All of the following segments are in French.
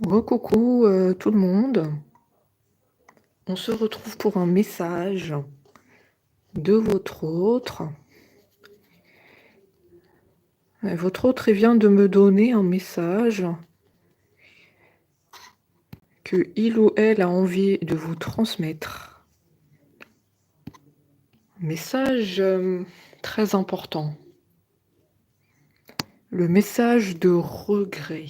Recoucou tout le monde. On se retrouve pour un message de votre autre. Votre autre vient de me donner un message que il ou elle a envie de vous transmettre. Message très important. Le message de regret.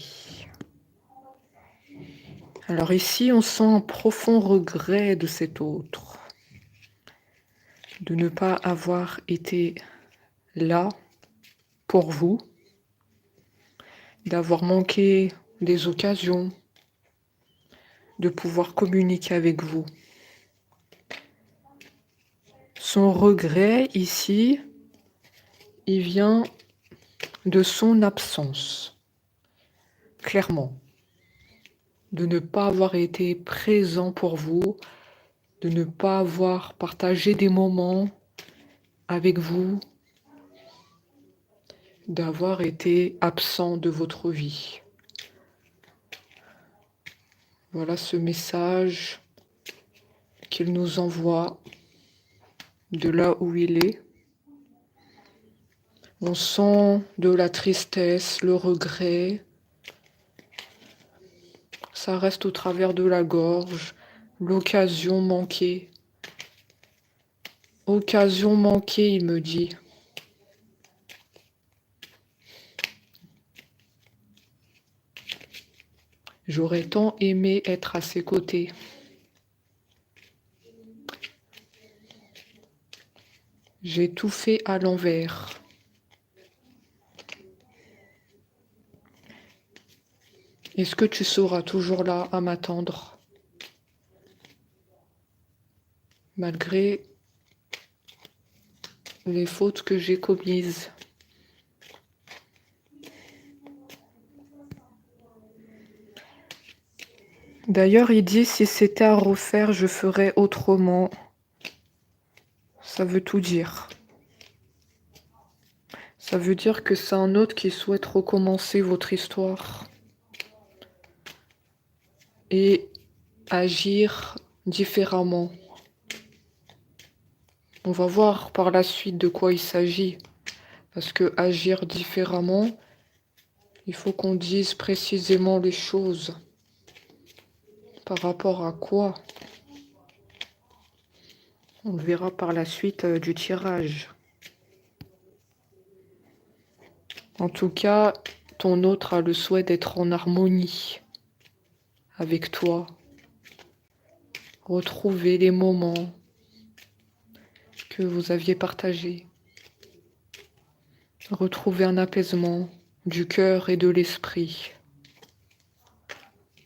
Alors ici, on sent un profond regret de cet autre. De ne pas avoir été là pour vous. D'avoir manqué des occasions. De pouvoir communiquer avec vous. Son regret ici, il vient de son absence, clairement. De ne pas avoir été présent pour vous, de ne pas avoir partagé des moments avec vous, d'avoir été absent de votre vie. Voilà ce message qu'il nous envoie de là où il est. On sent de la tristesse, le regret. Ça reste au travers de la gorge, l'occasion manquée. Occasion manquée, il me dit. J'aurais tant aimé être à ses côtés. J'ai tout fait à l'envers. Est-ce que tu seras toujours là à m'attendre? Malgré les fautes que j'ai commises. D'ailleurs, il dit, si c'était à refaire, je ferais autrement. Ça veut tout dire. Ça veut dire que c'est un autre qui souhaite recommencer votre histoire. Et agir différemment. On va voir par la suite de quoi il s'agit. Parce que agir différemment, il faut qu'on dise précisément les choses. Par rapport à quoi? On le verra par la suite du tirage. En tout cas, ton autre a le souhait d'être en harmonie avec toi. Retrouver les moments que vous aviez partagés. Retrouver un apaisement du cœur et de l'esprit.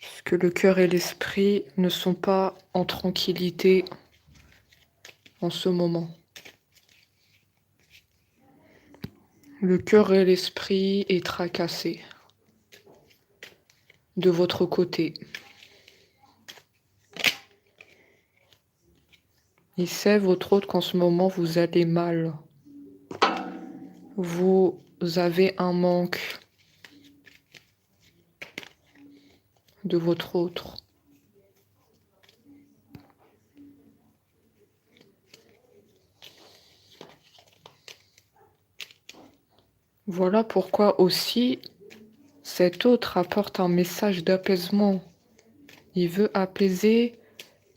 Parce que le cœur et l'esprit ne sont pas en tranquillité en ce moment. Le cœur et l'esprit est tracassé de votre côté. Il sait, votre autre, qu'en ce moment, vous allez mal. Vous avez un manque de votre autre. Voilà pourquoi aussi cet autre apporte un message d'apaisement. Il veut apaiser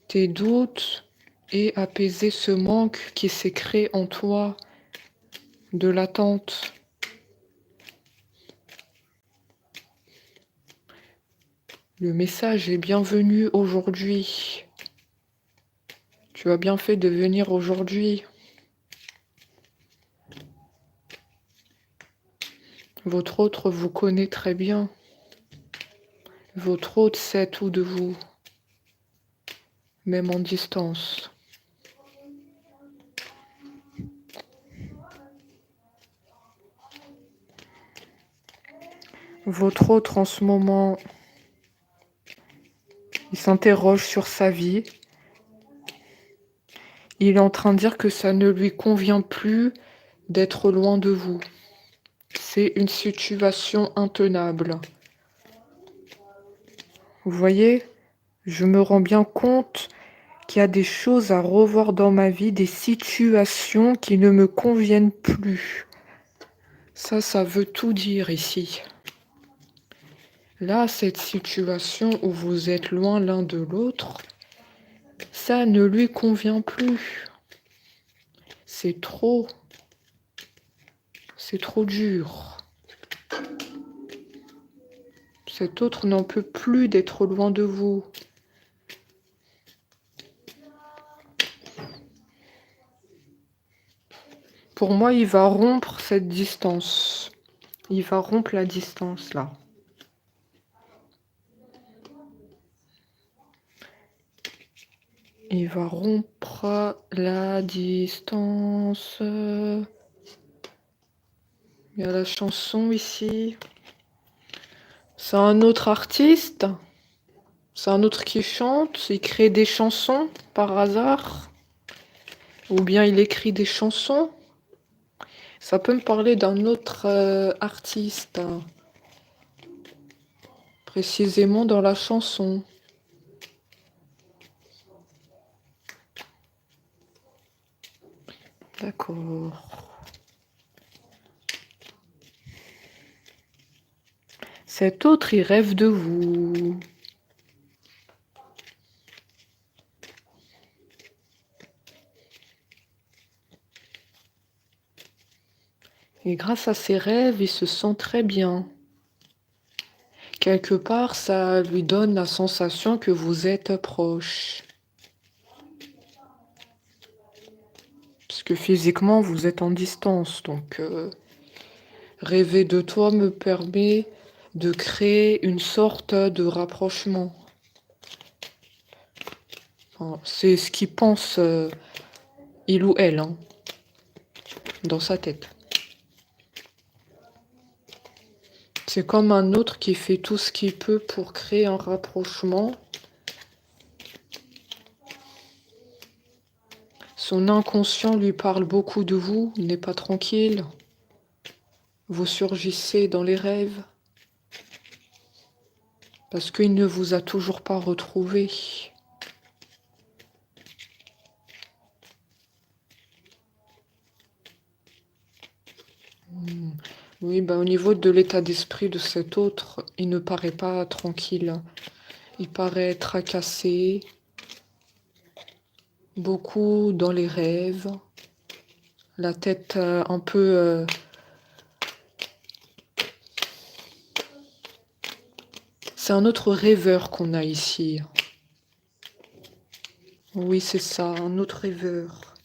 tes doutes et apaiser ce manque qui s'est créé en toi de l'attente. Le message est bienvenu aujourd'hui. Tu as bien fait de venir aujourd'hui. Votre autre vous connaît très bien. Votre autre sait tout de vous, même en distance. Votre autre en ce moment, il s'interroge sur sa vie. Il est en train de dire que ça ne lui convient plus d'être loin de vous. C'est une situation intenable. Vous voyez, je me rends bien compte qu'il y a des choses à revoir dans ma vie, des situations qui ne me conviennent plus. Ça veut tout dire ici. Là, cette situation où vous êtes loin l'un de l'autre, ça ne lui convient plus. C'est trop dur. Cet autre n'en peut plus d'être loin de vous. Pour moi, il va rompre cette distance. Il va rompre la distance, là. Il va rompre la distance. Il y a la chanson ici. C'est un autre artiste. C'est un autre qui chante. Il crée des chansons par hasard. Ou bien il écrit des chansons. Ça peut me parler d'un autre artiste. Précisément dans la chanson. D'accord. Cet autre, il rêve de vous. Et grâce à ses rêves, il se sent très bien. Quelque part, ça lui donne la sensation que vous êtes proche. Parce que physiquement, vous êtes en distance. Donc, rêver de toi me permet de créer une sorte de rapprochement. Enfin, c'est ce qu'il pense, il ou elle, hein, dans sa tête. C'est comme un autre qui fait tout ce qu'il peut pour créer un rapprochement. Son inconscient lui parle beaucoup de vous, il n'est pas tranquille. Vous surgissez dans les rêves. Parce qu'il ne vous a toujours pas retrouvé. Oui, ben, au niveau de l'état d'esprit de cet autre, il ne paraît pas tranquille. Il paraît tracassé, beaucoup dans les rêves, la tête un peu... C'est un autre rêveur qu'on a ici. Oui, c'est ça, un autre rêveur.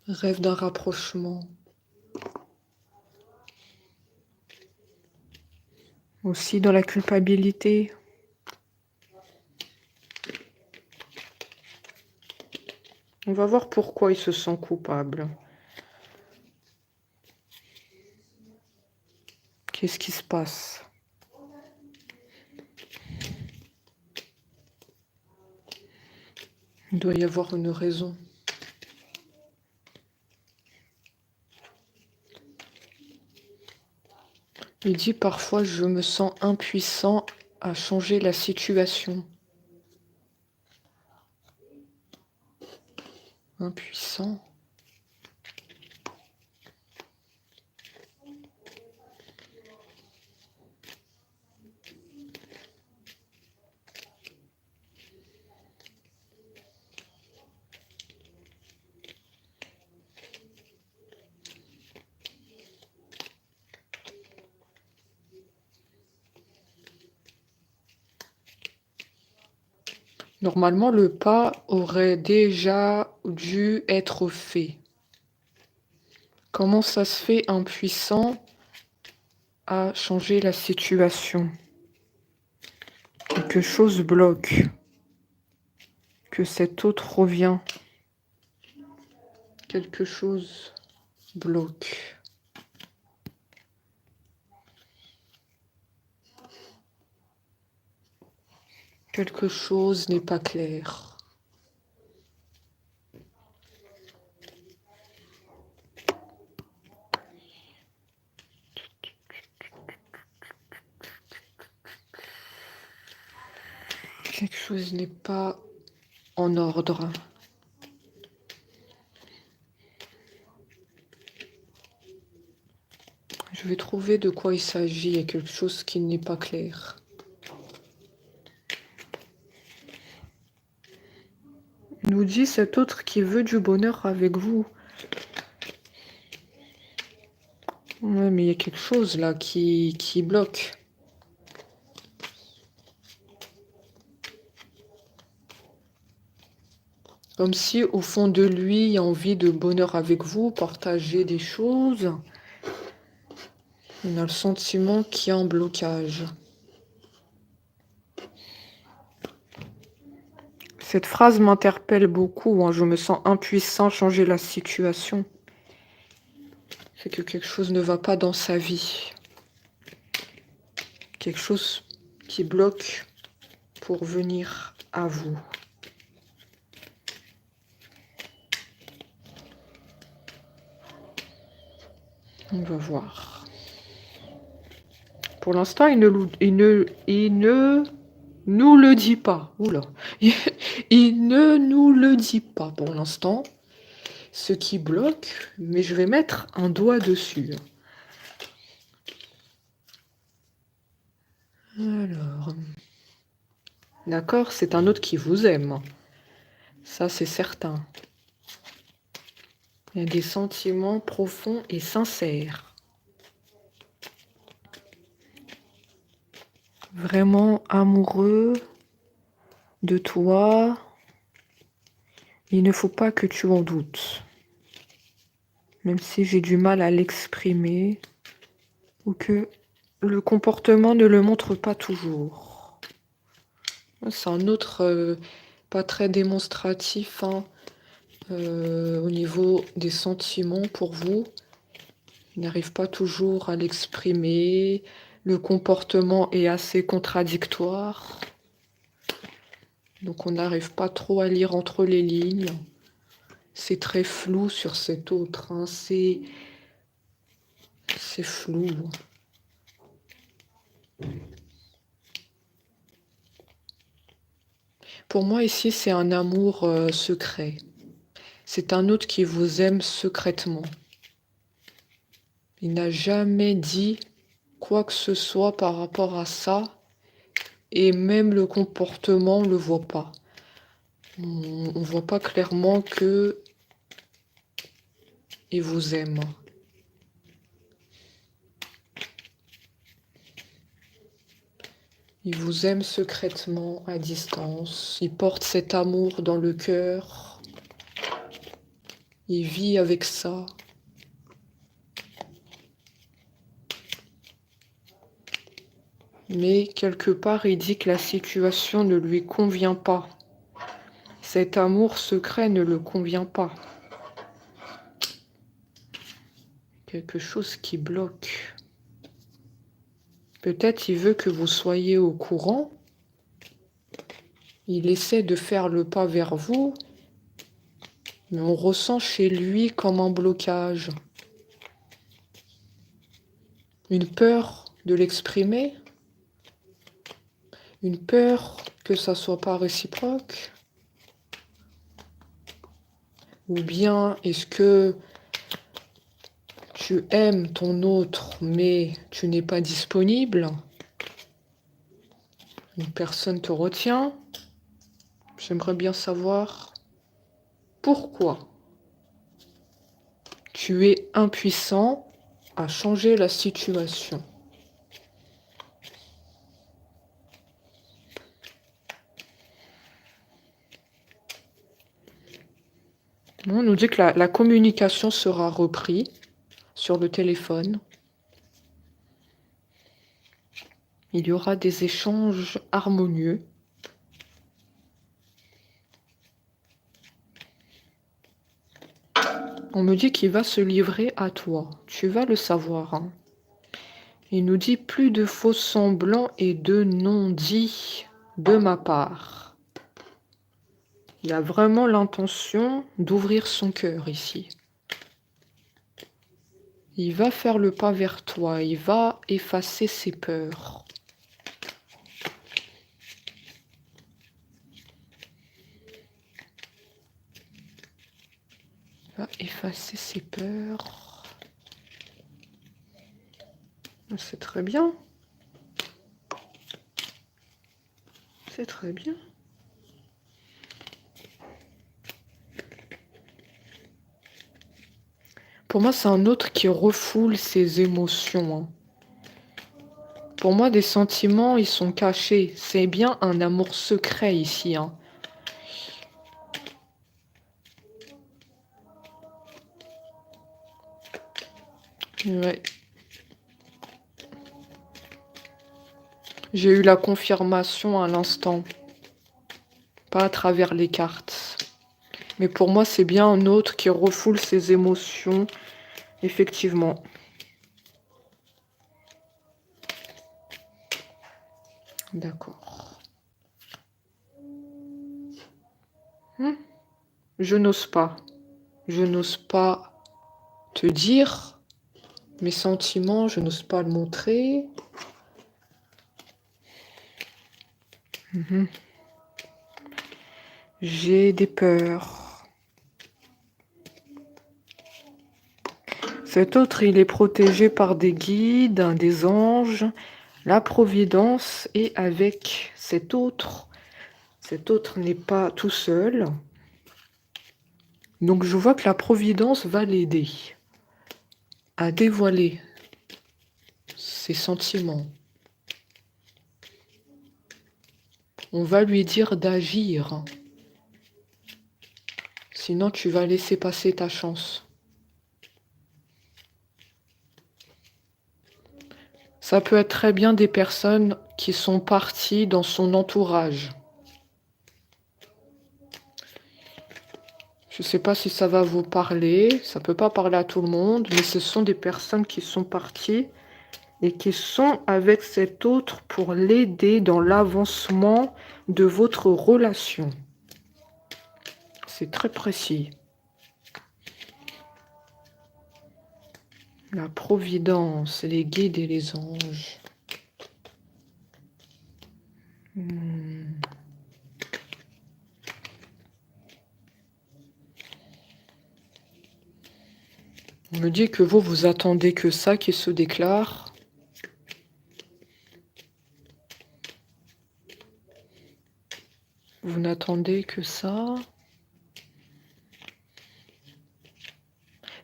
Rêve d'un rapprochement. Aussi dans la culpabilité. On va voir pourquoi il se sent coupable. Qu'est-ce qui se passe? Il doit y avoir une raison. Il dit parfois je me sens impuissant à changer la situation. Impuissant. Normalement, le pas aurait déjà dû être fait. Comment ça se fait impuissant à changer la situation? Quelque chose bloque. Que cet autre revient. Quelque chose bloque. Quelque chose n'est pas clair. Quelque chose n'est pas en ordre. Je vais trouver de quoi il s'agit. Il y a quelque chose qui n'est pas clair. Il nous dit cet autre qui veut du bonheur avec vous. Ouais, mais il y a quelque chose là qui bloque. Comme si au fond de lui, il a envie de bonheur avec vous, partager des choses. On a le sentiment qu'il y a un blocage. Cette phrase m'interpelle beaucoup. Hein. Je me sens impuissant à changer la situation. C'est que quelque chose ne va pas dans sa vie. Quelque chose qui bloque pour venir à vous. On va voir. Pour l'instant, il ne nous le dit pas. Oula. Il ne nous le dit pas pour l'instant. Ce qui bloque, mais je vais mettre un doigt dessus. Alors. D'accord, c'est un autre qui vous aime. Ça, c'est certain. Il y a des sentiments profonds et sincères. Vraiment amoureux de toi. Il ne faut pas que tu en doutes. Même si j'ai du mal à l'exprimer ou que le comportement ne le montre pas toujours. C'est un autre pas très démonstratif hein, au niveau des sentiments pour vous. Il n'arrive pas toujours à l'exprimer. Le comportement est assez contradictoire. Donc on n'arrive pas trop à lire entre les lignes. C'est très flou sur cet autre. Hein. C'est flou. Pour moi ici, c'est un amour secret. C'est un autre qui vous aime secrètement. Il n'a jamais dit quoi que ce soit par rapport à ça. Et même le comportement, on ne le voit pas. On ne voit pas clairement que il vous aime. Il vous aime secrètement, à distance. Il porte cet amour dans le cœur. Il vit avec ça. Mais quelque part, il dit que la situation ne lui convient pas. Cet amour secret ne le convient pas. Quelque chose qui bloque. Peut-être il veut que vous soyez au courant. Il essaie de faire le pas vers vous. Mais on ressent chez lui comme un blocage. Une peur de l'exprimer. Une peur que ça soit pas réciproque. Ou bien est-ce que tu aimes ton autre mais tu n'es pas disponible? Une personne te retient. J'aimerais bien savoir pourquoi tu es impuissant à changer la situation. On nous dit que la communication sera reprise sur le téléphone. Il y aura des échanges harmonieux. On me dit qu'il va se livrer à toi. Tu vas le savoir. Hein. Il nous dit plus de faux semblants et de non-dits de ma part. Il a vraiment l'intention d'ouvrir son cœur ici. Il va faire le pas vers toi. Il va effacer ses peurs. va effacer ses peurs. C'est très bien. C'est très bien. Pour moi, c'est un autre qui refoule ses émotions. Hein. Pour moi, des sentiments, ils sont cachés. C'est bien un amour secret ici. Hein. Ouais. J'ai eu la confirmation à l'instant. Pas à travers les cartes. Mais pour moi, c'est bien un autre qui refoule ses émotions. Effectivement. D'accord. Je n'ose pas. Je n'ose pas te dire mes sentiments. Je n'ose pas le montrer. J'ai des peurs. Cet autre, il est protégé par des guides, des anges, la providence, et avec cet autre n'est pas tout seul. Donc je vois que la providence va l'aider à dévoiler ses sentiments. On va lui dire d'agir. Sinon, tu vas laisser passer ta chance. Ça peut être très bien des personnes qui sont parties dans son entourage. Je ne sais pas si ça va vous parler. Ça ne peut pas parler à tout le monde, mais ce sont des personnes qui sont parties et qui sont avec cet autre pour l'aider dans l'avancement de votre relation. C'est très précis. La providence, les guides et les anges. On me dit que vous attendez que ça qui se déclare. Vous n'attendez que ça.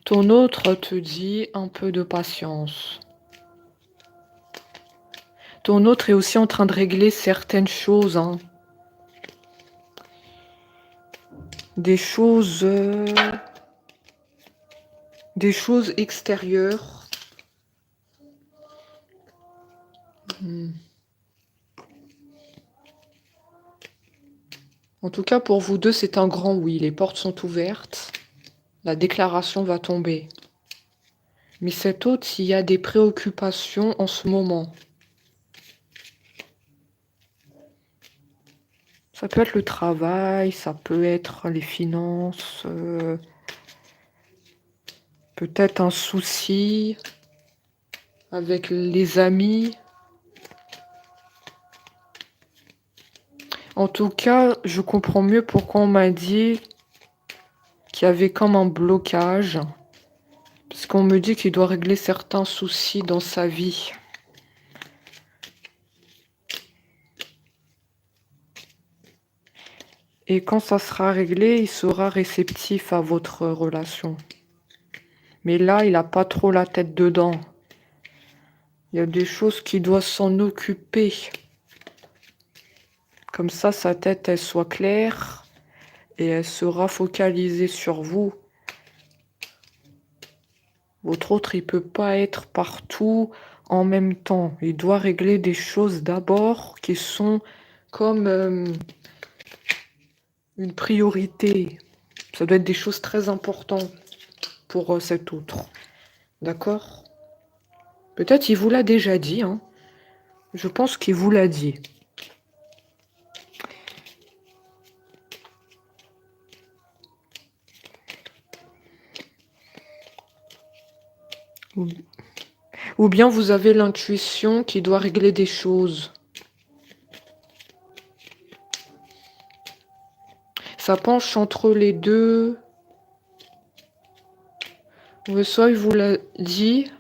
Ton autre te dit un peu de patience. Ton autre est aussi en train de régler certaines choses. Hein. Des choses extérieures. En tout cas, pour vous deux, c'est un grand oui. Les portes sont ouvertes. La déclaration va tomber. Mais cet autre, il y a des préoccupations en ce moment. Ça peut être le travail, ça peut être les finances, peut-être un souci avec les amis. En tout cas, je comprends mieux pourquoi on m'a dit qu'il y avait comme un blocage. Parce qu'on me dit qu'il doit régler certains soucis dans sa vie. Et quand ça sera réglé, il sera réceptif à votre relation. Mais là, il n'a pas trop la tête dedans. Il y a des choses qu'il doit s'en occuper. Comme ça, sa tête, elle soit claire et elle sera focalisée sur vous. Votre autre, il peut pas être partout en même temps. Il doit régler des choses d'abord qui sont comme une priorité. Ça doit être des choses très importantes pour cet autre. D'accord? Peut-être il vous l'a déjà dit. Hein. Je pense qu'il vous l'a dit. Ou bien vous avez l'intuition qui doit régler des choses. Ça penche entre les deux. Ouais, soit il vous l'a dit,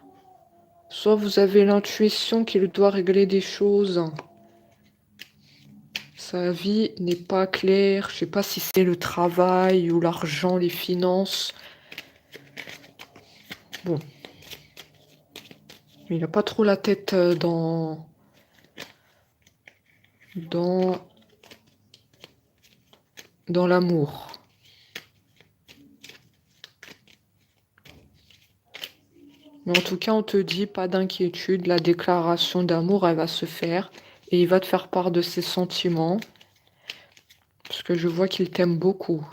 soit vous avez l'intuition qu'il doit régler des choses. Sa vie n'est pas claire. Je sais pas si c'est le travail ou l'argent, les finances. Bon, il n'a pas trop la tête dans, dans l'amour. Mais en tout cas, on te dit pas d'inquiétude. La déclaration d'amour, elle va se faire. Et il va te faire part de ses sentiments. Parce que je vois qu'il t'aime beaucoup.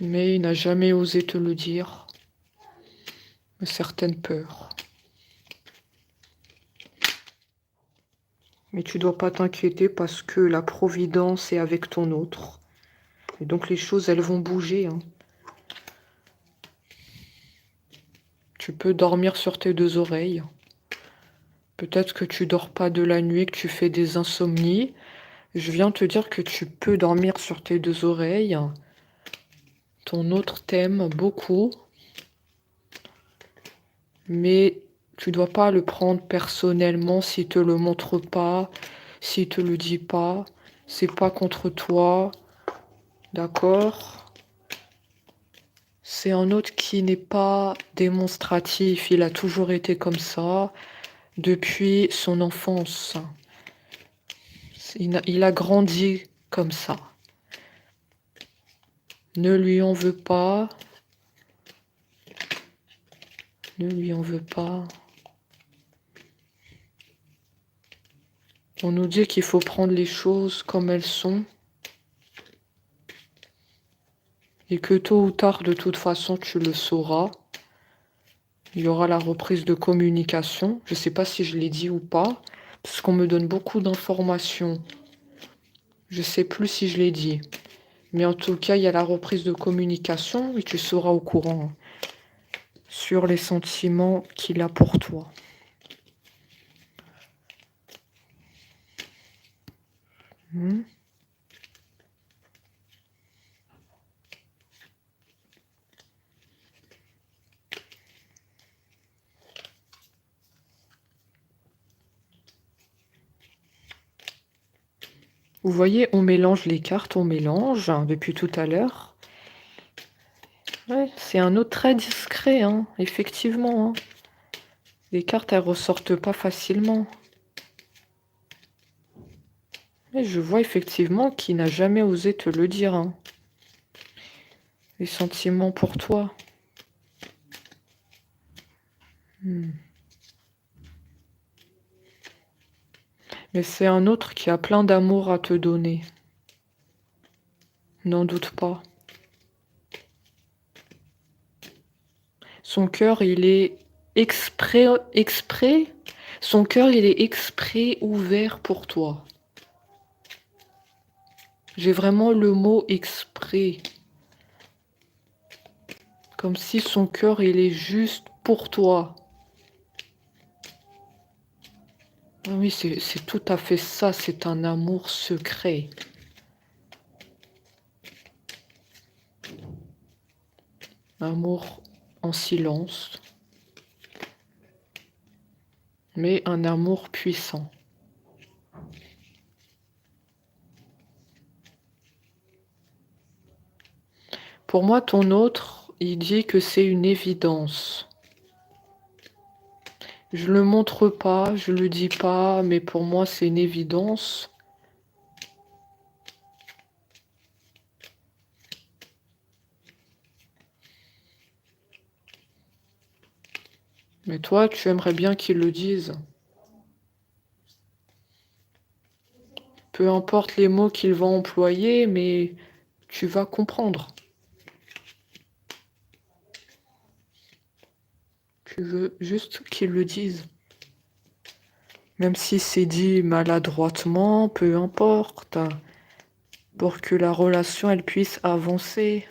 Mais il n'a jamais osé te le dire. Certaines peurs. Mais tu dois pas t'inquiéter parce que la providence est avec ton autre. Et donc les choses, elles vont bouger. Hein. Tu peux dormir sur tes deux oreilles. Peut-être que tu dors pas de la nuit, que tu fais des insomnies. Je viens te dire que tu peux dormir sur tes deux oreilles. Ton autre t'aime beaucoup. Mais tu dois pas le prendre personnellement s'il te le montre pas, s'il te le dit pas. C'est pas contre toi. D'accord? C'est un autre qui n'est pas démonstratif. Il a toujours été comme ça depuis son enfance. Il a grandi comme ça. Ne lui en veux pas. Ne lui en veux pas. On nous dit qu'il faut prendre les choses comme elles sont. Et que tôt ou tard, de toute façon, tu le sauras. Il y aura la reprise de communication. Je ne sais pas si je l'ai dit ou pas, parce qu'on me donne beaucoup d'informations. Je ne sais plus si je l'ai dit. Mais en tout cas, il y a la reprise de communication et tu seras au courant sur les sentiments qu'il a pour toi. Vous voyez, on mélange les cartes, on mélange depuis tout à l'heure. Ouais, c'est un autre très discret, hein, effectivement. Hein. Les cartes, elles ressortent pas facilement. Mais je vois effectivement qu'il n'a jamais osé te le dire. Hein. Les sentiments pour toi. Mais c'est un autre qui a plein d'amour à te donner. N'en doute pas. Son cœur, il est exprès. Son cœur, il est exprès ouvert pour toi. J'ai vraiment le mot exprès. Comme si son cœur, il est juste pour toi. Ah oui, c'est tout à fait ça. C'est un amour secret. Amour en silence. Mais un amour puissant. Pour moi, ton autre, il dit que c'est une évidence. Je le montre pas, je le dis pas, mais pour moi, c'est une évidence. Mais toi, tu aimerais bien qu'il le dise. Peu importe les mots qu'il va employer, mais tu vas comprendre. Tu veux juste qu'il le dise. Même si c'est dit maladroitement, peu importe. Pour que la relation, elle puisse avancer.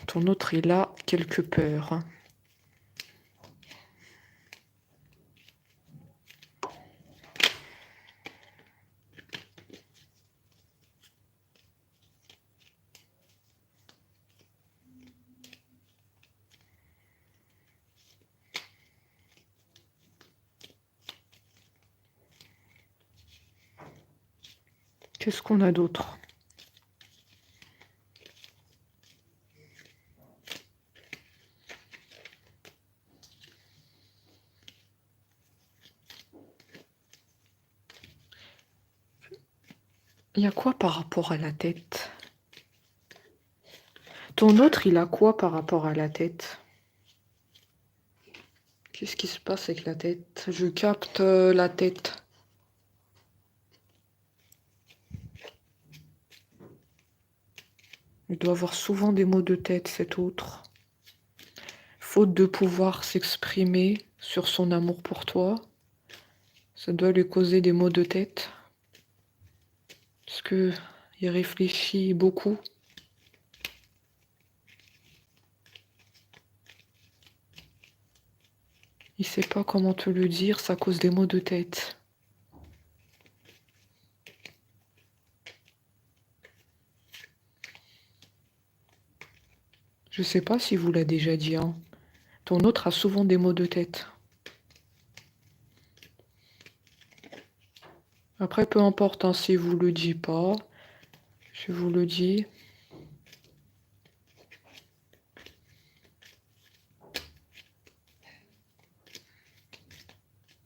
Ton autre, il a quelque peur. Hein. Qu'est-ce qu'on a d'autre? Il y a quoi par rapport à la tête? Ton autre, il a quoi par rapport à la tête? Qu'est-ce qui se passe avec la tête? Je capte la tête. Il doit avoir souvent des maux de tête, cet autre. Faute de pouvoir s'exprimer sur son amour pour toi, ça doit lui causer des maux de tête. Parce que il réfléchit beaucoup. Il sait pas comment te le dire, ça cause des maux de tête. Je sais pas si vous l'a déjà dit, hein. Ton autre a souvent des maux de tête. Après, peu importe, hein, si vous le dit pas, je vous le dis.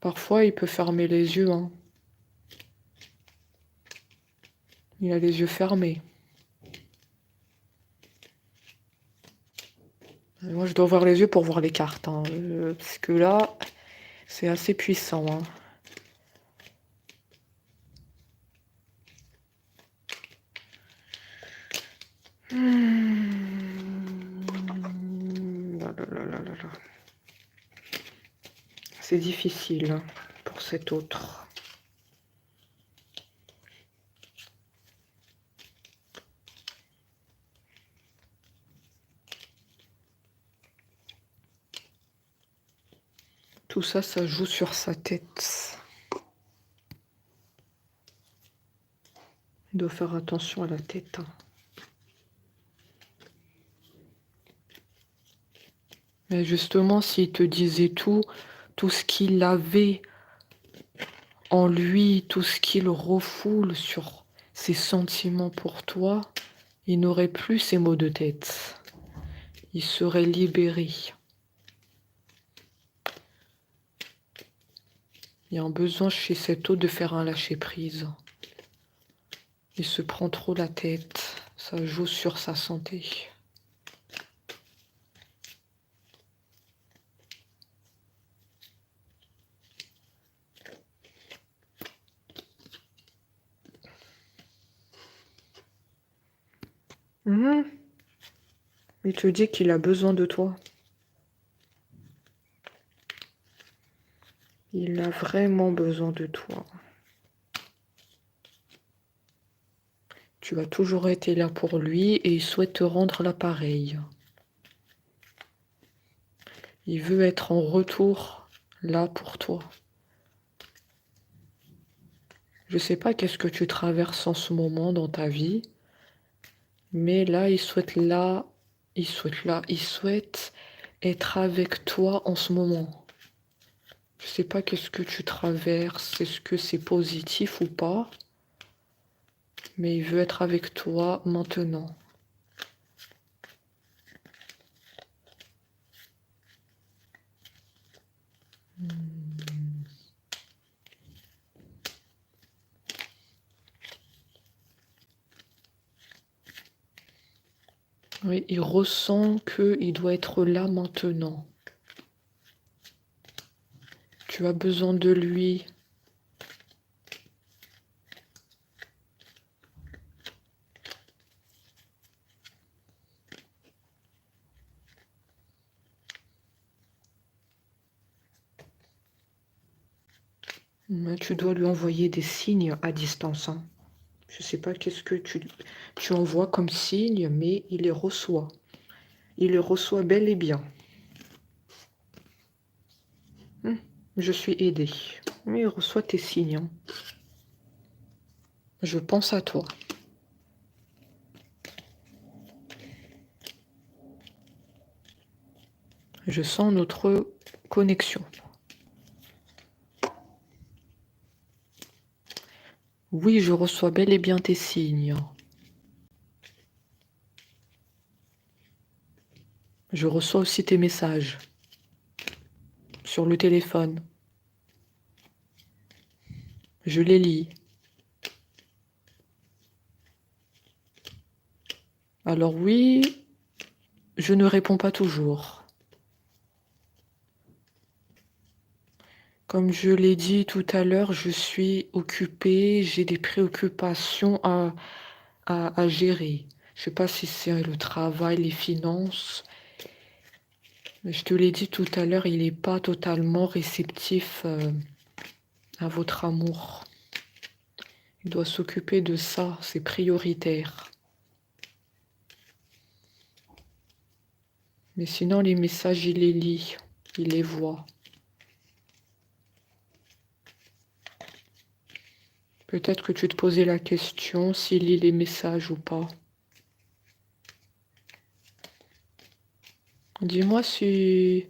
Parfois, il peut fermer les yeux, hein. Il a les yeux fermés. Et moi, je dois ouvrir les yeux pour voir les cartes, hein, parce que là, c'est assez puissant, hein. C'est difficile hein, pour cet autre. Tout ça, ça joue sur sa tête. Il doit faire attention à la tête. Hein. Mais justement, s'il te disait tout ce qu'il avait en lui, tout ce qu'il refoule sur ses sentiments pour toi, il n'aurait plus ces maux de tête. Il serait libéré. Il y a un besoin chez cet autre de faire un lâcher-prise. Il se prend trop la tête. Ça joue sur sa santé. Il te dit qu'il a besoin de toi. Il a vraiment besoin de toi. Tu as toujours été là pour lui et il souhaite te rendre l'appareil. Il veut être en retour là pour toi. Je sais pas qu'est-ce que tu traverses en ce moment dans ta vie, mais là, il souhaite être avec toi en ce moment. Je sais pas qu'est-ce que tu traverses, est-ce que c'est positif ou pas, mais il veut être avec toi maintenant. Oui, il ressent qu'il doit être là maintenant. Tu as besoin de lui. Mais tu dois lui envoyer des signes à distance. Hein. Je ne sais pas qu'est-ce que tu envoies comme signe, mais il les reçoit. Il les reçoit bel et bien. Je suis aidée. Mais il reçoit tes signes. Hein. Je pense à toi. Je sens notre connexion. Oui, je reçois bel et bien tes signes. Je reçois aussi tes messages sur le téléphone. Je les lis. Alors oui, je ne réponds pas toujours. Comme je l'ai dit tout à l'heure, je suis occupée, j'ai des préoccupations à gérer. Je sais pas si c'est le travail, les finances. Mais je te l'ai dit tout à l'heure, il n'est pas totalement réceptif à votre amour. Il doit s'occuper de ça, c'est prioritaire. Mais sinon, les messages, il les lit, il les voit. Peut-être que tu te posais la question s'il lit les messages ou pas. Dis-moi si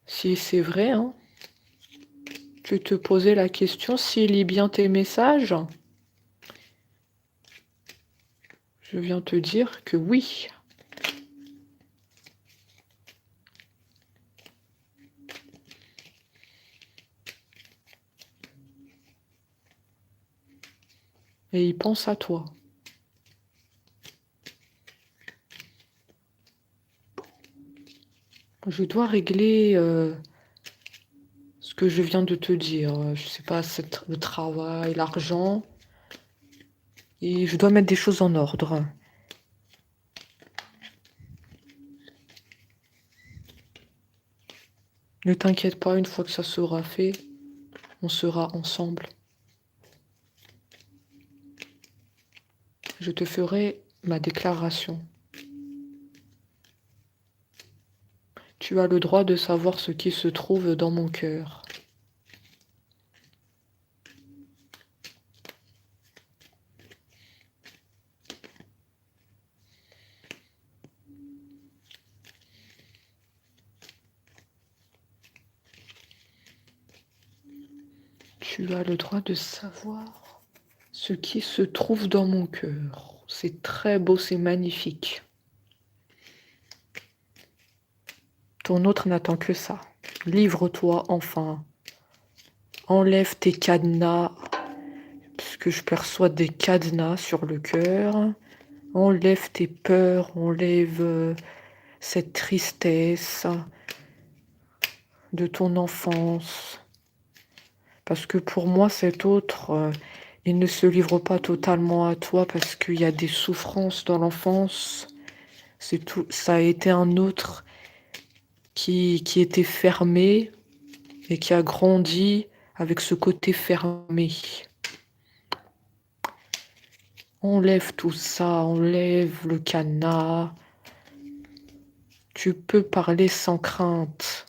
c'est vrai, hein. Tu te posais la question s'il lit bien tes messages? Je viens te dire que oui. Et il pense à toi. Je dois régler ce que je viens de te dire. Je sais pas, le travail, l'argent. Et je dois mettre des choses en ordre. Ne t'inquiète pas, une fois que ça sera fait, on sera ensemble. Je te ferai ma déclaration. Tu as le droit de savoir ce qui se trouve dans mon cœur. Tu as le droit de savoir ce qui se trouve dans mon cœur. C'est très beau, c'est magnifique. Ton autre n'attend que ça. Livre-toi enfin. Enlève tes cadenas, puisque je perçois des cadenas sur le cœur. Enlève tes peurs, enlève cette tristesse de ton enfance. Parce que pour moi, cet autre, il ne se livre pas totalement à toi parce qu'il y a des souffrances dans l'enfance. C'est tout, ça a été un autre qui était fermé et qui a grandi avec ce côté fermé. Enlève tout ça, enlève le cadenas. Tu peux parler sans crainte.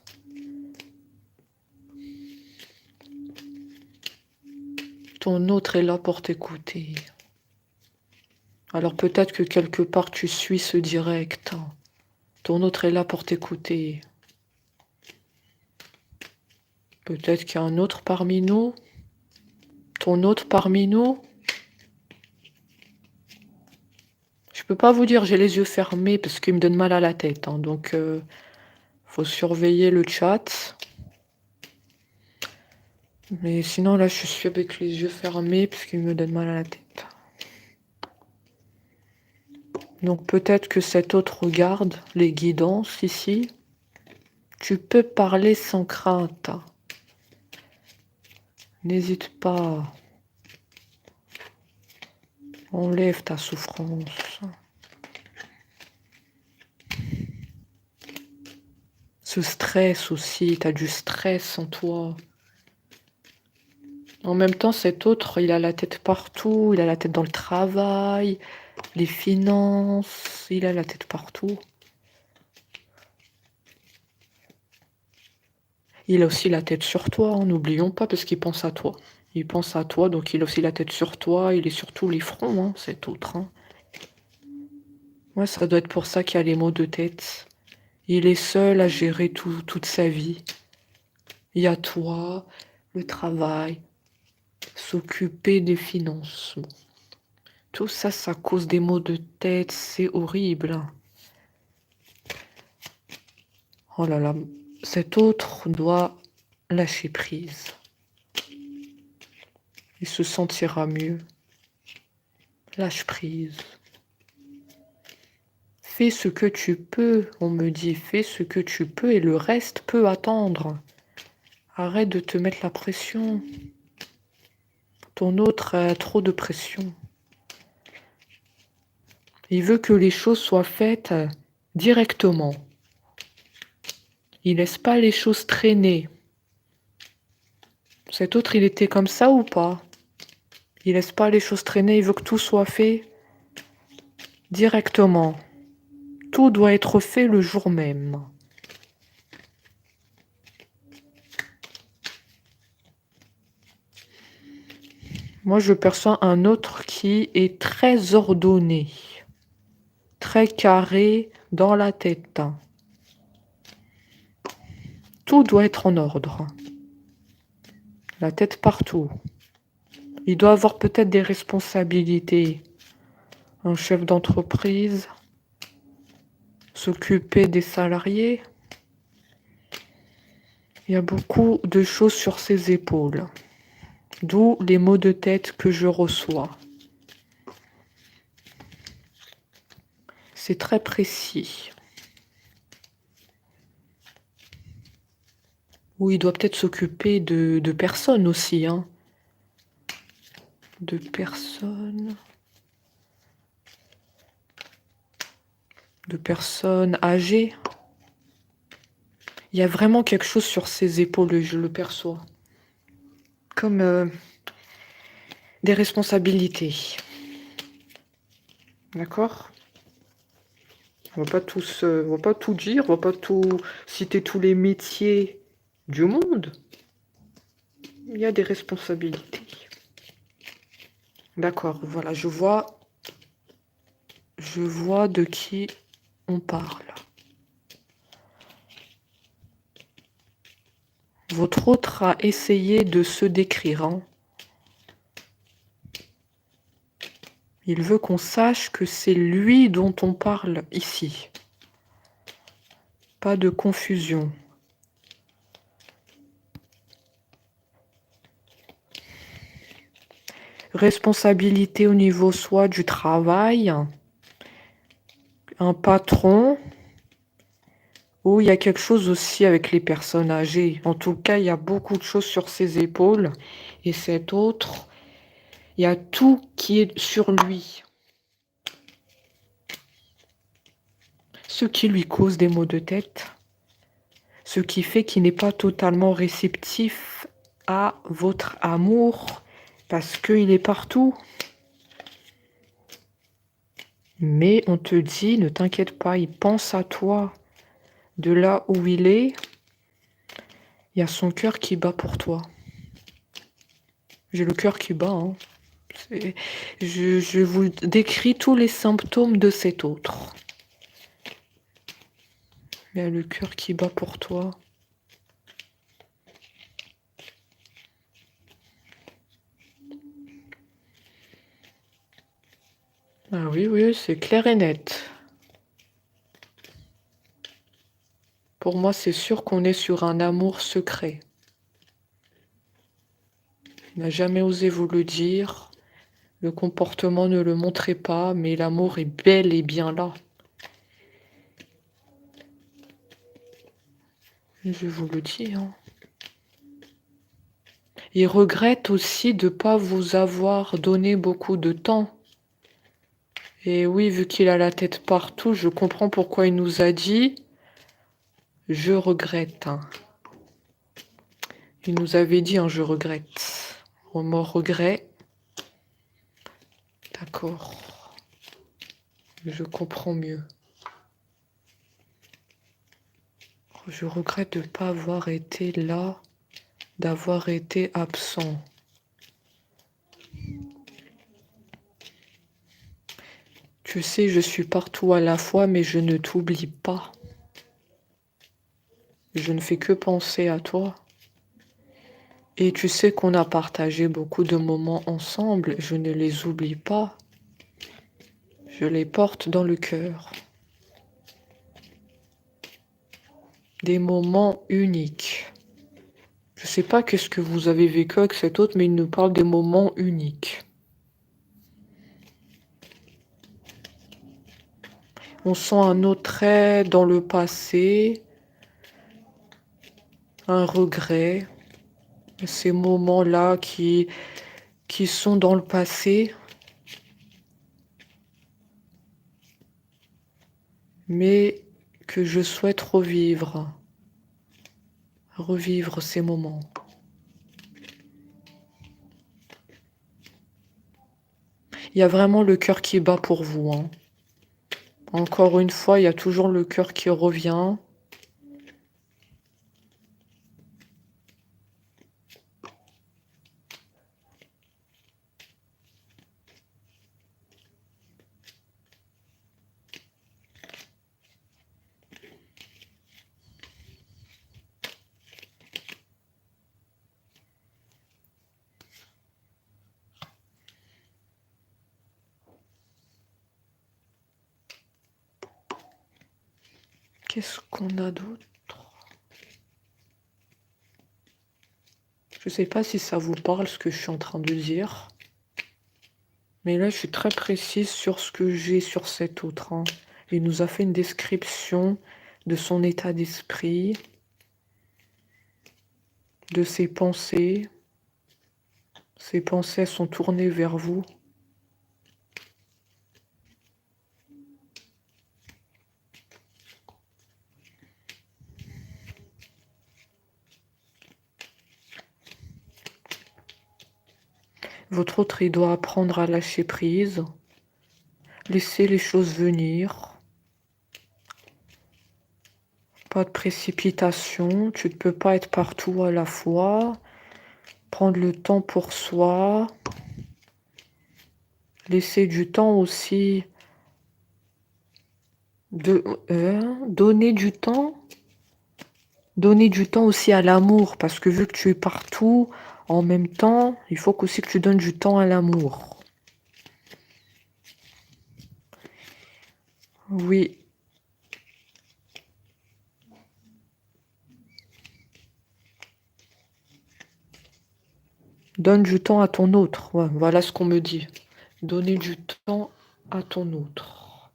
Ton autre est là pour t'écouter. Alors peut-être que quelque part tu suis ce direct. Ton autre est là pour t'écouter. Peut-être qu'il y a un autre parmi nous. Ton autre parmi nous. Je peux pas vous dire j'ai les yeux fermés parce qu'il me donne mal à la tête. Donc faut surveiller le chat. Mais sinon là je suis avec les yeux fermés parce qu'il me donne mal à la tête. Donc peut-être que cet autre regarde les guidances ici. Tu peux parler sans crainte. N'hésite pas. Enlève ta souffrance. Ce stress aussi, tu as du stress en toi. En même temps, cet autre, il a la tête partout, il a la tête dans le travail, les finances, il a la tête partout. Il a aussi la tête sur toi, n'oublions pas, parce qu'il pense à toi. Il pense à toi, donc il a aussi la tête sur toi, il est sur tous les fronts, cet autre. Ouais, ça doit être pour ça qu'il y a les maux de tête. Il est seul à gérer toute sa vie. Il y a toi, le travail, s'occuper des finances. Bon. Tout ça, ça cause des maux de tête, c'est horrible. Oh là là, cet autre doit lâcher prise. Il se sentira mieux. Lâche prise. Fais ce que tu peux, on me dit, fais ce que tu peux et le reste peut attendre. Arrête de te mettre la pression. Ton autre a trop de pression. Il veut que les choses soient faites directement. Il laisse pas les choses traîner. Cet autre, il était comme ça ou pas? Il laisse pas les choses traîner, il veut que tout soit fait directement. Tout doit être fait le jour même. Moi, je perçois un autre qui est très ordonné, très carré dans la tête. Tout doit être en ordre. La tête partout. Il doit avoir peut-être des responsabilités. Un chef d'entreprise, s'occuper des salariés. Il y a beaucoup de choses sur ses épaules. D'où les maux de tête que je reçois. C'est très précis. Ou il doit peut-être s'occuper de personnes aussi. Hein. De personnes. De personnes âgées. Il y a vraiment quelque chose sur ses épaules, je le perçois. Comme des responsabilités. D'accord? On va pas tout dire, on va pas tout citer tous les métiers du monde. Il y a des responsabilités. D'accord, voilà, je vois de qui on parle. Votre autre a essayé de se décrire. Hein. Il veut qu'on sache que c'est lui dont on parle ici. Pas de confusion. Responsabilité au niveau soit du travail, un patron, ou il y a quelque chose aussi avec les personnes âgées. En tout cas, il y a beaucoup de choses sur ses épaules. Et cet autre, il y a tout qui est sur lui. Ce qui lui cause des maux de tête. Ce qui fait qu'il n'est pas totalement réceptif à votre amour. Parce qu'il est partout. Mais on te dit, ne t'inquiète pas, il pense à toi. De là où il est, il y a son cœur qui bat pour toi. J'ai le cœur qui bat. Hein. Je vous décris tous les symptômes de cet autre. Il y a le cœur qui bat pour toi. Ah oui, oui, c'est clair et net. Pour moi, c'est sûr qu'on est sur un amour secret. Il n'a jamais osé vous le dire. Le comportement ne le montrait pas, mais l'amour est bel et bien là. Je vous le dis. Hein. Il regrette aussi de ne pas vous avoir donné beaucoup de temps. Et oui, vu qu'il a la tête partout, je comprends pourquoi il nous a dit « Je regrette hein. ». Il nous avait dit « Je regrette ». Au mot regret. D'accord. Je comprends mieux. Je regrette de ne pas avoir été là, d'avoir été absent. Tu sais, je suis partout à la fois, mais je ne t'oublie pas. Je ne fais que penser à toi. Et tu sais qu'on a partagé beaucoup de moments ensemble. Je ne les oublie pas. Je les porte dans le cœur. Des moments uniques. Je ne sais pas qu'est-ce que vous avez vécu avec cet autre, mais il nous parle des moments uniques. On sent un autre trait dans le passé, un regret. Ces moments-là qui sont dans le passé, mais que je souhaite revivre ces moments. Il y a vraiment le cœur qui bat pour vous, hein. Encore une fois, il y a toujours le cœur qui revient. Qu'est-ce qu'on a d'autre? Je ne sais pas si ça vous parle ce que je suis en train de dire. Mais là, je suis très précise sur ce que j'ai sur cet autre, hein. Il nous a fait une description de son état d'esprit, de ses pensées. Ses pensées sont tournées vers vous. Votre autre, il doit apprendre à lâcher prise, laisser les choses venir. Pas de précipitation, tu ne peux pas être partout à la fois. Prendre le temps pour soi. Laisser du temps aussi de donner du temps. Donner du temps aussi à l'amour, parce que vu que tu es partout en même temps, il faut aussi que tu donnes du temps à l'amour. Oui. Donne du temps à ton autre. Ouais, voilà ce qu'on me dit. Donner du temps à ton autre.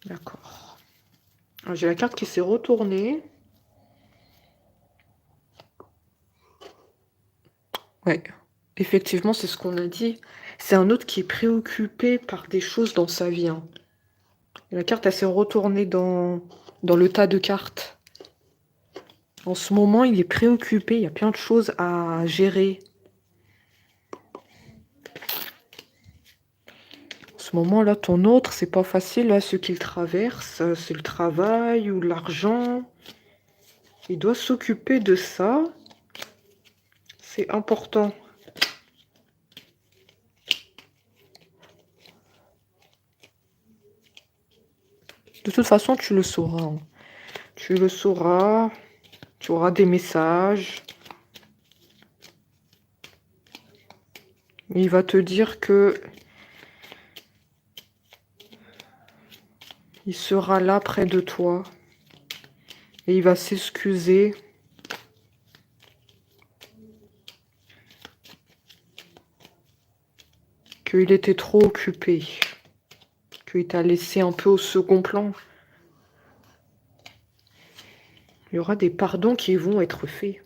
D'accord. J'ai la carte qui s'est retournée. Ouais, effectivement, c'est ce qu'on a dit. C'est un autre qui est préoccupé par des choses dans sa vie, hein. La carte, elle s'est retournée dans le tas de cartes. En ce moment, il est préoccupé. Il y a plein de choses à gérer. En ce moment-là, ton autre, c'est pas facile. Là, ce qu'il traverse, c'est le travail ou l'argent. Il doit s'occuper de ça. C'est important. De toute façon, tu le sauras, hein. Tu le sauras. Tu auras des messages. Il va te dire que il sera là près de toi. Et il va s'excuser. Qu'il était trop occupé. Qu'il t'a laissé un peu au second plan. Il y aura des pardons qui vont être faits.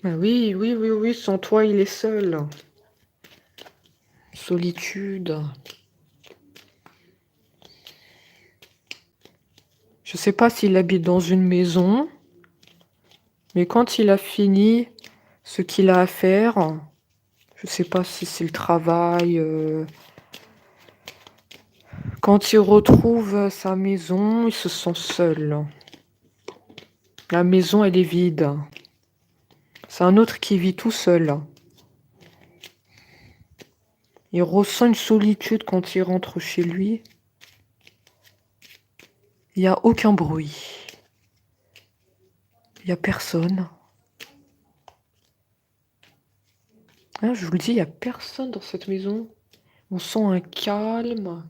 Ah oui, oui, oui, oui, sans toi, il est seul. Solitude. Je sais pas s'il habite dans une maison, mais quand il a fini ce qu'il a à faire, je sais pas si c'est le travail, quand il retrouve sa maison, il se sent seul. La maison, elle est vide. C'est un autre qui vit tout seul. Il ressent une solitude quand il rentre chez lui. Il n'y a aucun bruit. Il n'y a personne. Hein, je vous le dis, il n'y a personne dans cette maison. On sent un calme.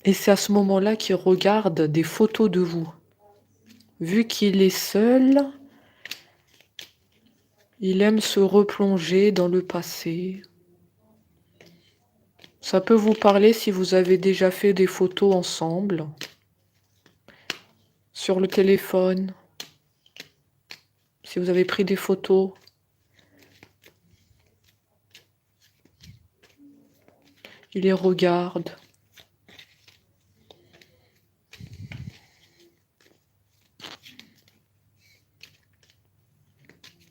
Et c'est à ce moment-là qu'il regarde des photos de vous. Vu qu'il est seul, il aime se replonger dans le passé. Ça peut vous parler si vous avez déjà fait des photos ensemble, sur le téléphone, si vous avez pris des photos. Il les regarde.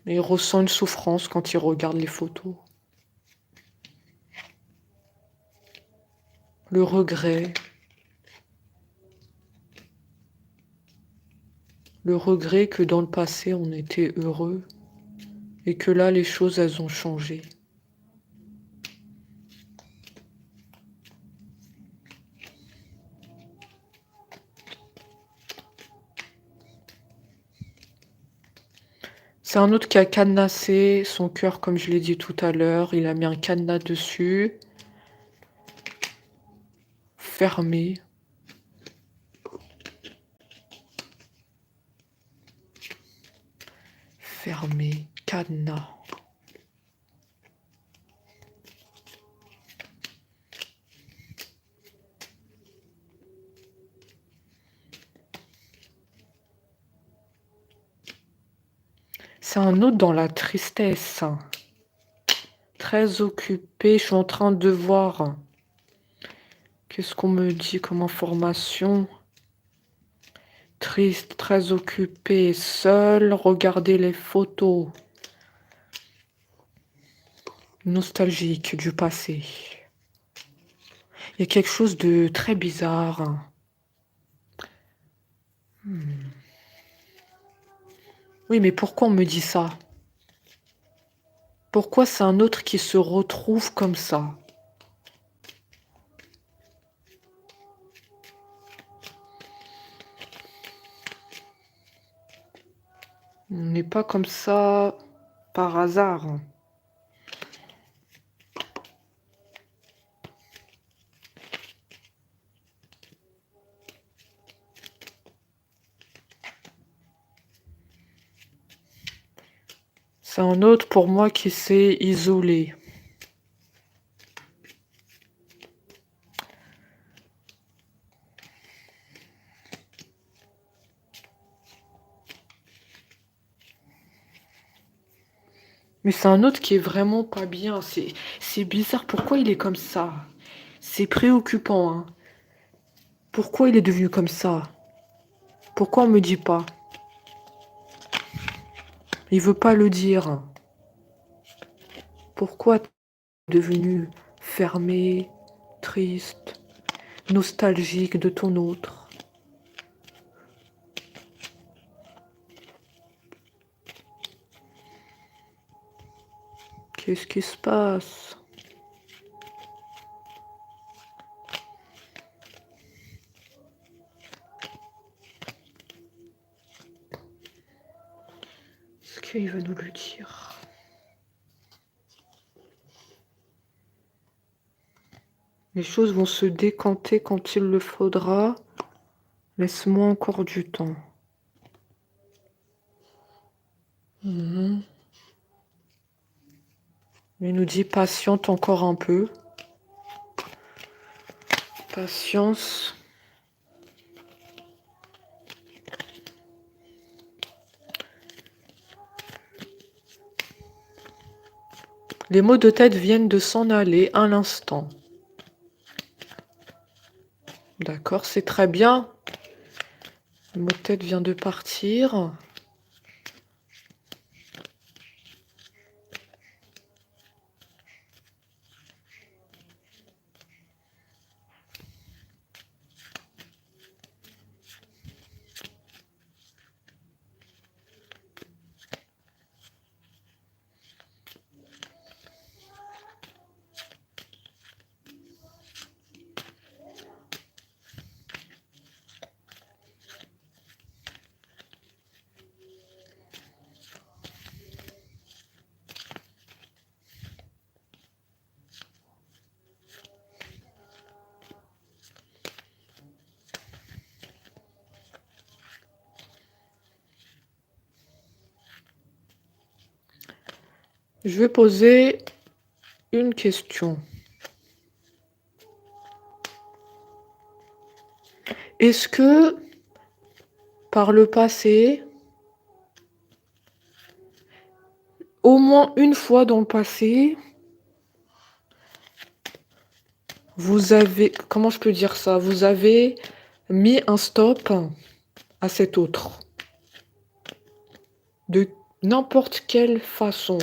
Et il ressent une souffrance quand il regarde les photos. Le regret. Le regret que dans le passé, on était heureux et que là, les choses, elles ont changé. C'est un autre qui a cadenassé son cœur, comme je l'ai dit tout à l'heure. Il a mis un cadenas dessus. Fermé. Fermé. Cadenas. C'est un autre dans la tristesse. Très occupé. Je suis en train de voir. Qu'est-ce qu'on me dit comme information? Triste, très occupé, seul, regardez les photos. Nostalgique du passé. Il y a quelque chose de très bizarre. Oui, mais pourquoi on me dit ça? Pourquoi c'est un autre qui se retrouve comme ça? On n'est pas comme ça par hasard. C'est un autre pour moi qui s'est isolé. Mais c'est un autre qui est vraiment pas bien. C'est bizarre. Pourquoi il est comme ça? C'est préoccupant, hein. Pourquoi il est devenu comme ça? Pourquoi on me dit pas? Il veut pas le dire. Pourquoi t'es devenu fermé, triste, nostalgique de ton autre? Qu'est-ce qui se passe? Est-ce qu'il veut nous le dire? Les choses vont se décanter quand il le faudra. Laisse-moi encore du temps. Il nous dit patiente encore un peu. Patience. Les maux de tête viennent de s'en aller à l'instant. D'accord, c'est très bien. Le mot de tête vient de partir. Je vais poser une question. Est-ce que, par le passé, au moins une fois dans le passé, vous avez, comment je peux dire ça? Vous avez mis un stop à cet autre. De n'importe quelle façon.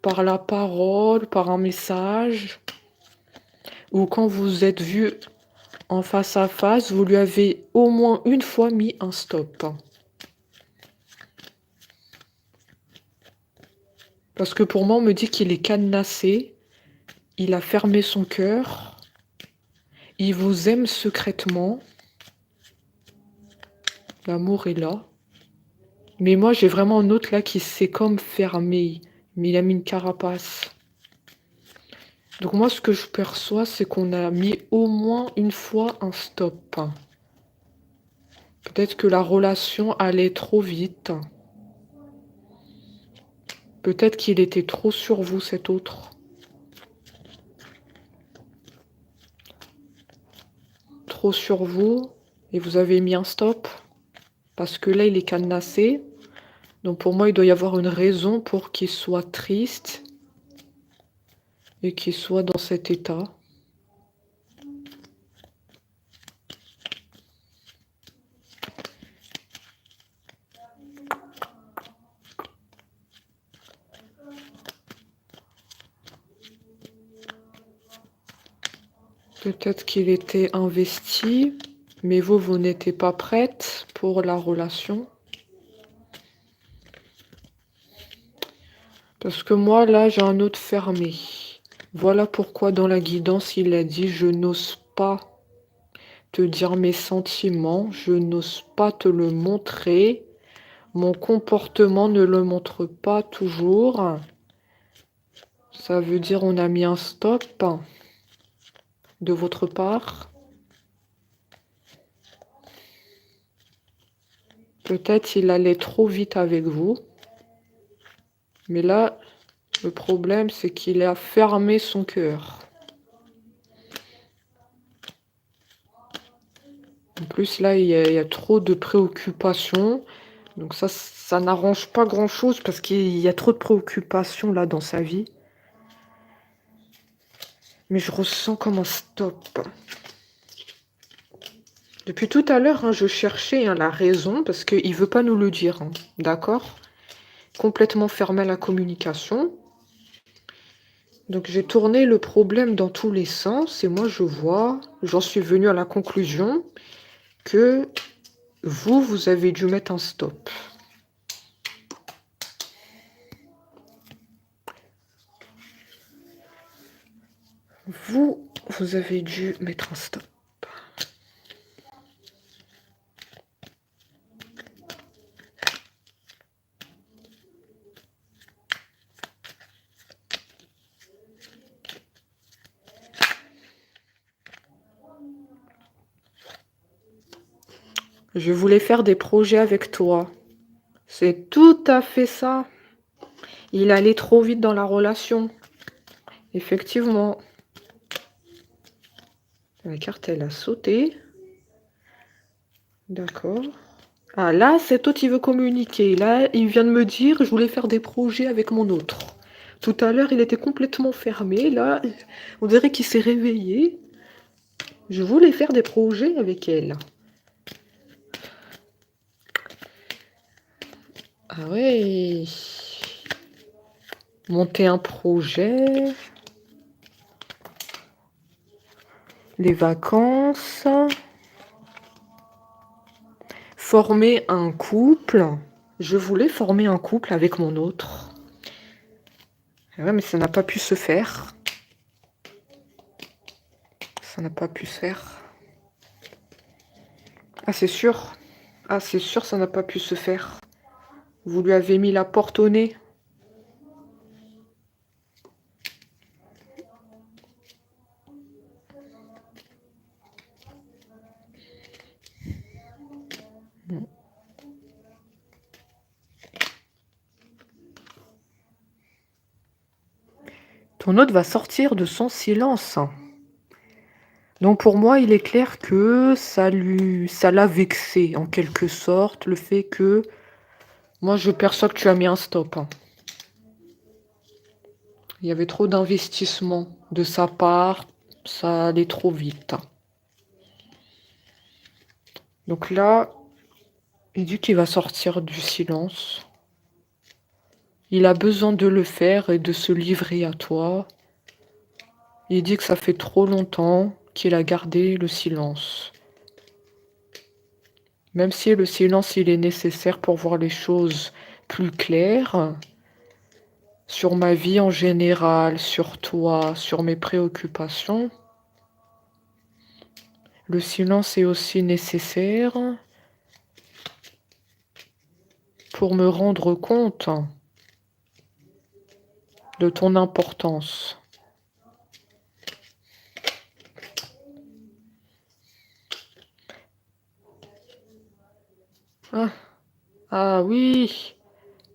Par la parole, par un message. Ou quand vous êtes vu en face à face, vous lui avez au moins une fois mis un stop. Parce que pour moi, on me dit qu'il est cadenassé. Il a fermé son cœur. Il vous aime secrètement. L'amour est là. Mais moi, j'ai vraiment un autre là qui s'est comme fermé. Mais il a mis une carapace. Donc moi, ce que je perçois, c'est qu'on a mis au moins une fois un stop. Peut-être que la relation allait trop vite. Peut-être qu'il était trop sur vous, cet autre. Trop sur vous. Et vous avez mis un stop. Parce que là, il est cadenassé. Donc pour moi, il doit y avoir une raison pour qu'il soit triste. Et qu'il soit dans cet état. Peut-être qu'il était investi, mais vous n'étiez pas prête pour la relation. Parce que moi, là, j'ai un autre fermé. Voilà pourquoi dans la guidance, il a dit « Je n'ose pas te dire mes sentiments, je n'ose pas te le montrer. Mon comportement ne le montre pas toujours. » Ça veut dire on a mis un stop de votre part. Peut-être il allait trop vite avec vous. Mais là, le problème, c'est qu'il a fermé son cœur. En plus, là, il y a trop de préoccupations. Donc ça n'arrange pas grand-chose parce qu'il y a trop de préoccupations là dans sa vie. Mais je ressens comme un stop. Depuis tout à l'heure, je cherchais la raison parce qu'il ne veut pas nous le dire. D'accord? Complètement fermé à la communication. Donc j'ai tourné le problème dans tous les sens et moi je vois, j'en suis venue à la conclusion que vous avez dû mettre un stop. Vous avez dû mettre un stop. Je voulais faire des projets avec toi. C'est tout à fait ça. Il allait trop vite dans la relation. Effectivement. La carte, elle a sauté. D'accord. Ah, là, cet autre, il veut communiquer. Là, il vient de me dire, je voulais faire des projets avec mon autre. Tout à l'heure, il était complètement fermé. Là, on dirait qu'il s'est réveillé. Je voulais faire des projets avec elle. Ah ouais. Monter un projet. Les vacances. Former un couple. Je voulais former un couple avec mon autre. Ouais, mais ça n'a pas pu se faire. Ça n'a pas pu se faire. Ah, c'est sûr. Ah, c'est sûr, ça n'a pas pu se faire. Vous lui avez mis la porte au nez. Ton hôte va sortir de son silence. Donc pour moi, il est clair que ça l'a vexé en quelque sorte, le fait que moi je perçois que tu as mis un stop, hein. Il y avait trop d'investissement de sa part, ça allait trop vite. Donc là, il dit qu'il va sortir du silence. Il a besoin de le faire et de se livrer à toi. Il dit que ça fait trop longtemps qu'il a gardé le silence. Même si le silence, il est nécessaire pour voir les choses plus claires, sur ma vie en général, sur toi, sur mes préoccupations, le silence est aussi nécessaire pour me rendre compte de ton importance. Ah, ah oui,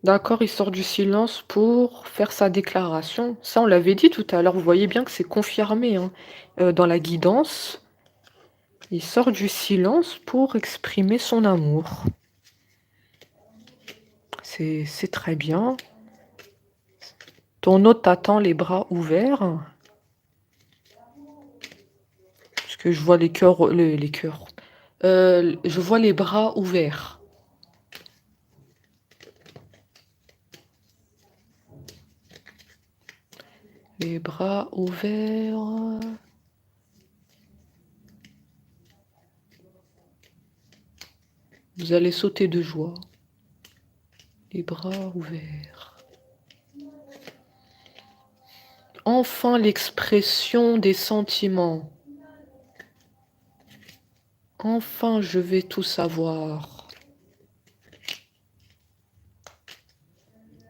d'accord, il sort du silence pour faire sa déclaration. Ça, on l'avait dit tout à l'heure, vous voyez bien que c'est confirmé, hein. Dans la guidance, il sort du silence pour exprimer son amour. C'est très bien. Ton hôte t'attend les bras ouverts. Parce que je vois les cœurs, les cœurs. Je vois les bras ouverts. Les bras ouverts. Vous allez sauter de joie. Les bras ouverts. Enfin l'expression des sentiments. Enfin je vais tout savoir.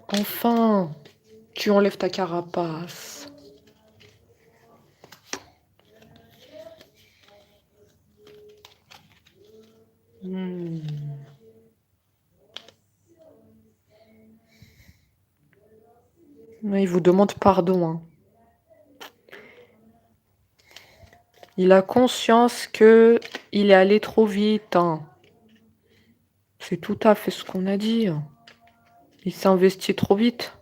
Enfin, tu enlèves ta carapace. Hmm. Il vous demande pardon, hein. Il a conscience que il est allé trop vite, hein. C'est tout à fait ce qu'on a dit, hein. Il s'est investi trop vite.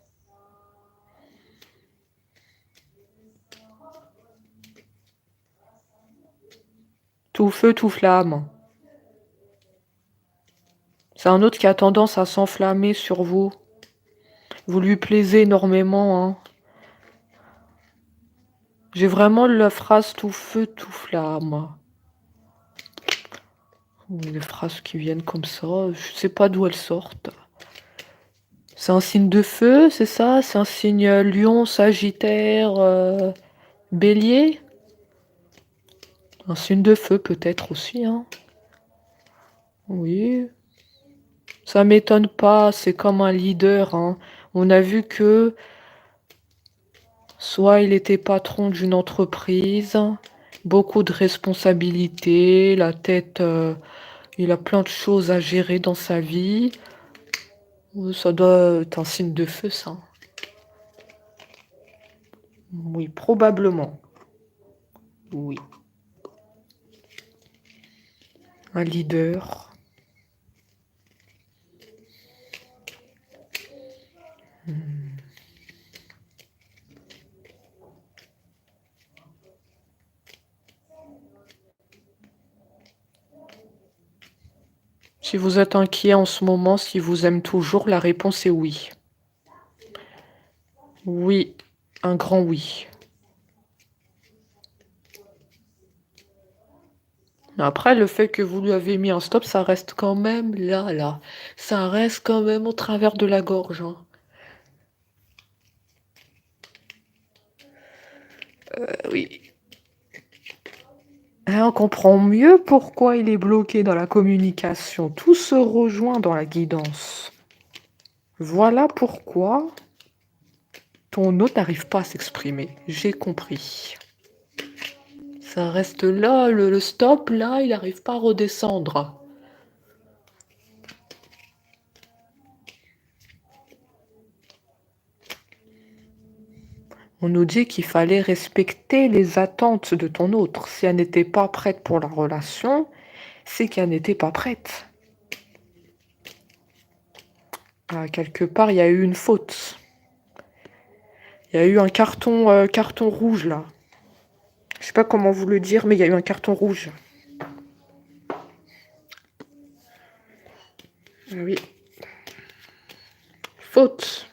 Tout feu, tout flamme. C'est un autre qui a tendance à s'enflammer sur vous. Vous lui plaisez énormément, hein. J'ai vraiment la phrase tout feu, tout flamme. Les phrases qui viennent comme ça, je sais pas d'où elles sortent. C'est un signe de feu, c'est ça? C'est un signe lion, sagittaire, bélier? Un signe de feu peut-être aussi, hein. Oui. Ça m'étonne pas, c'est comme un leader, hein. On a vu que soit il était patron d'une entreprise, beaucoup de responsabilités, la tête, il a plein de choses à gérer dans sa vie. Ça doit être un signe de feu, ça. Oui, probablement. Oui. Un leader. Si vous êtes inquiet en ce moment, s'il vous aime toujours, la réponse est oui. Oui, un grand oui. Après, le fait que vous lui avez mis un stop, ça reste quand même là. Ça reste quand même au travers de la gorge, hein. Oui. On comprend mieux pourquoi il est bloqué dans la communication. Tout se rejoint dans la guidance. Voilà pourquoi ton hôte n'arrive pas à s'exprimer. J'ai compris. Ça reste là, le stop, là, il n'arrive pas à redescendre. On nous dit qu'il fallait respecter les attentes de ton autre. Si elle n'était pas prête pour la relation, c'est qu'elle n'était pas prête. Ah, quelque part, il y a eu une faute. Il y a eu un carton rouge, là. Je sais pas comment vous le dire, mais il y a eu un carton rouge. Ah oui. Faute.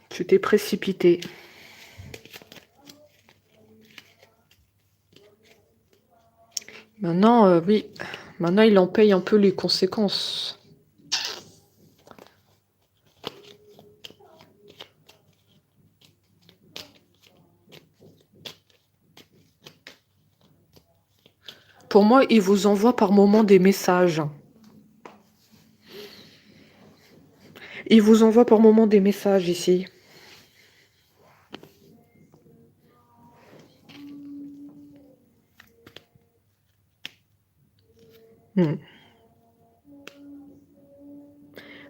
Tu t'es précipité. Maintenant, oui. Maintenant, il en paye un peu les conséquences. Pour moi, il vous envoie par moment des messages. Il vous envoie par moment des messages ici.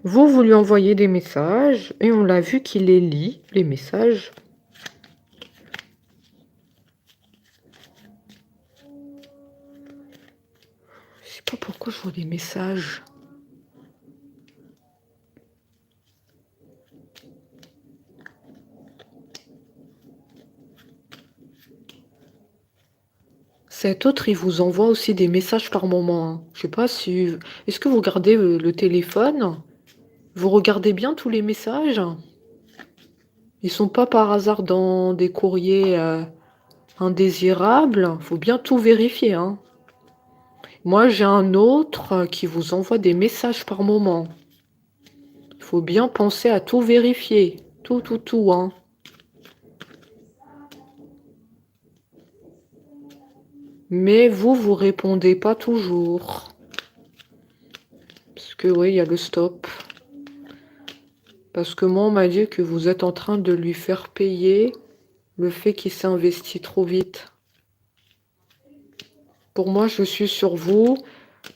Vous lui envoyez des messages et on l'a vu qu'il les lit, les messages. Je sais pas pourquoi je vois des messages. Cet autre, il vous envoie aussi des messages par moment, hein. Je sais pas si... Est-ce que vous regardez le téléphone? Vous regardez bien tous les messages? Ils sont pas par hasard dans des courriers indésirables. Faut bien tout vérifier, hein. Moi, j'ai un autre qui vous envoie des messages par moment. Il faut bien penser à tout vérifier. Tout, hein. Mais vous répondez pas toujours. Parce que oui, il y a le stop. Parce que moi, on m'a dit que vous êtes en train de lui faire payer le fait qu'il s'est investi trop vite. Pour moi, je suis sur vous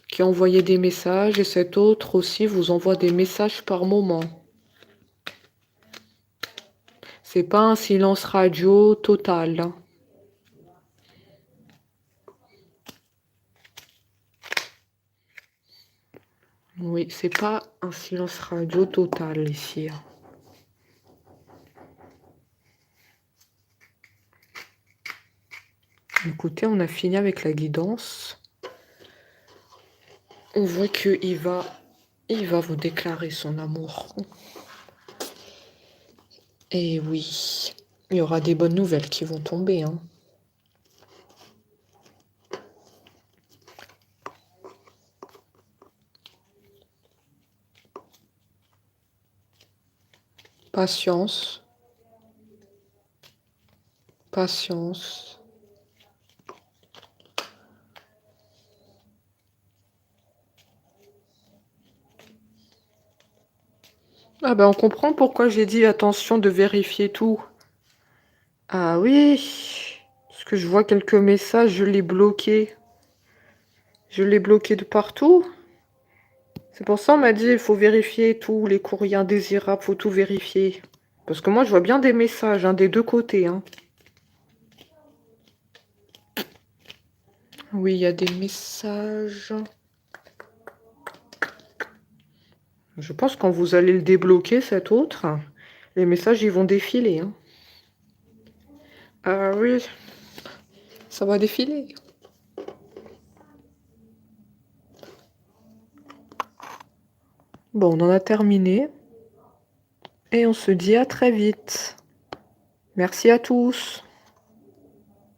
qui envoyez des messages et cet autre aussi vous envoie des messages par moment. C'est pas un silence radio total, hein. Oui, c'est pas un silence radio total ici, hein. Écoutez, on a fini avec la guidance. On voit qu'il va vous déclarer son amour. Et oui, il y aura des bonnes nouvelles qui vont tomber, hein. Patience. Patience. Ah ben on comprend pourquoi j'ai dit attention de vérifier tout. Ah oui, parce que je vois quelques messages, je l'ai bloqué. Je l'ai bloqué de partout. C'est pour ça on m'a dit il faut vérifier tout, les courriers indésirables, faut tout vérifier. Parce que moi je vois bien des messages, hein, des deux côtés, hein. Oui, il y a des messages. Je pense que quand vous allez le débloquer, cet autre, les messages ils vont défiler, hein. Ah oui, ça va défiler. Bon, on en a terminé. Et on se dit à très vite. Merci à tous.